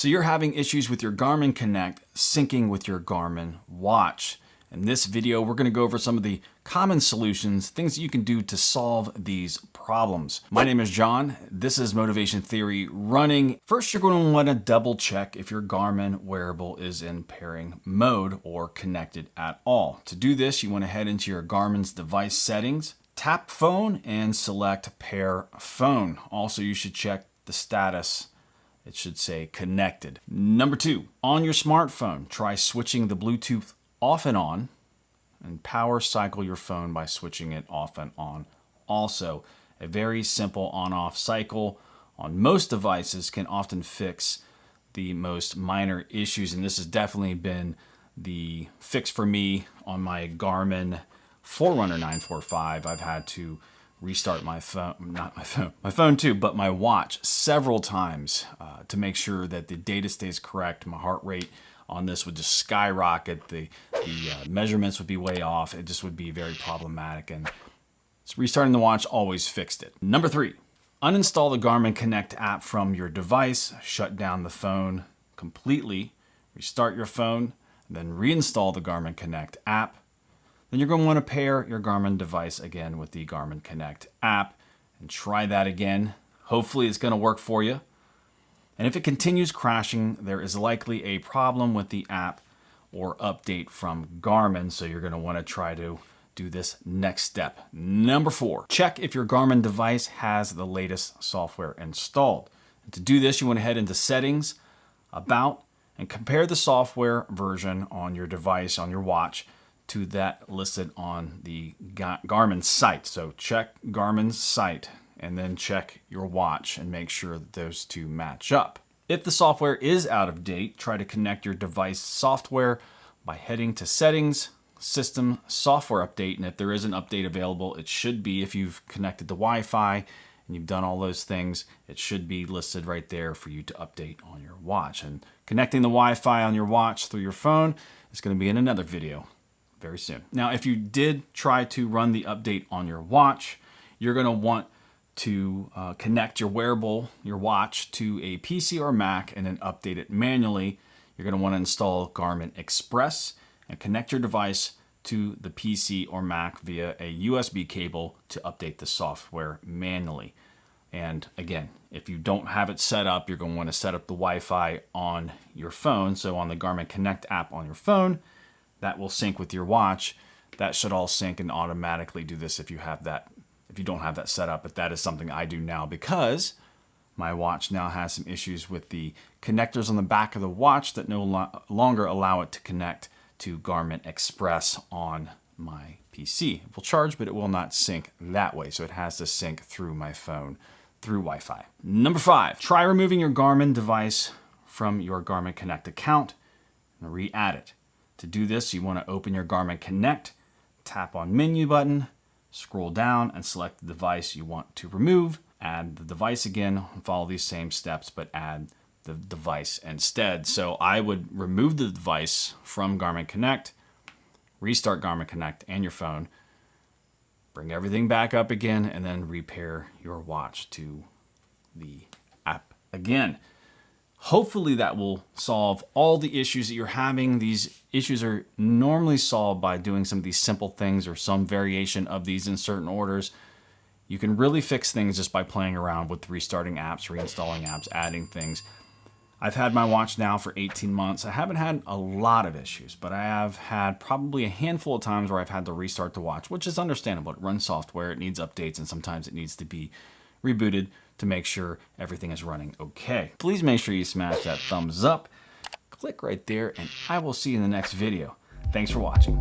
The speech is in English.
So you're having issues with your Garmin Connect syncing with your Garmin Watch. In this video, we're going to go over some of the common solutions, things that you can do to solve these problems. My name is John. This is Motivation Theory Running. First, you're going to want to double check if your Garmin wearable is in pairing mode or connected at all. To do this, you want to head into your Garmin's device settings, tap phone, and select pair phone. Also, you should check the status. It should say connected. Number 2, on your smartphone, try switching the Bluetooth off and on, and power cycle your phone by switching it off and on. Also, a very simple on-off cycle on most devices can often fix the most minor issues, and this has definitely been the fix for me on my Garmin Forerunner 945. I've had to restart my phone, my phone too, but my watch several times to make sure that the data stays correct. My heart rate on this would just skyrocket. The measurements would be way off. It just would be very problematic, and restarting the watch always fixed it. Number 3, uninstall the Garmin Connect app from your device, shut down the phone completely, restart your phone, and then reinstall the Garmin Connect app. Then you're going to want to pair your Garmin device again with the Garmin Connect app and try that again. Hopefully it's going to work for you. And if it continues crashing, there is likely a problem with the app or update from Garmin, so you're going to want to try to do this next step. Number 4, check if your Garmin device has the latest software installed. And to do this, you want to head into Settings, About, and compare the software version on your device, on your watch, to that listed on the Garmin site. So check Garmin's site and then check your watch and make sure that those two match up. If the software is out of date, try to connect your device software by heading to Settings, System, Software Update, and if there is an update available, it should be, if you've connected to Wi-Fi and you've done all those things, it should be listed right there for you to update on your watch. And connecting the Wi-Fi on your watch through your phone is going to be in another video very soon. Now, if you did try to run the update on your watch, you're going to want to connect your wearable, your watch, to a PC or Mac and then update it manually. You're going to want to install Garmin Express and connect your device to the PC or Mac via a USB cable to update the software manually. And again, if you don't have it set up, you're going to want to set up the Wi-Fi on your phone. So on the Garmin Connect app on your phone, that will sync with your watch. That should all sync and automatically do this if you have that. If you don't have that set up, but that is something I do now because my watch now has some issues with the connectors on the back of the watch that no longer allow it to connect to Garmin Express on my PC. It will charge, but it will not sync that way. So it has to sync through my phone through Wi-Fi. Number 5, try removing your Garmin device from your Garmin Connect account and re-add it. To do this, you want to open your Garmin Connect, tap on Menu button, scroll down and select the device you want to remove. Add the device again, follow these same steps, but add the device instead. So I would remove the device from Garmin Connect, restart Garmin Connect and your phone, bring everything back up again, and then repair your watch to the app again. Hopefully that will solve all the issues that you're having. These issues are normally solved by doing some of these simple things or some variation of these in certain orders. You can really fix things just by playing around with restarting apps, reinstalling apps, adding things. I've had my watch now for 18 months. I haven't had a lot of issues, but I have had probably a handful of times where I've had to restart the watch, which is understandable. It runs software, it needs updates, and sometimes it needs to be rebooted to make sure everything is running okay. Please make sure you smash that thumbs up, click right there, and I will see you in the next video. Thanks for watching.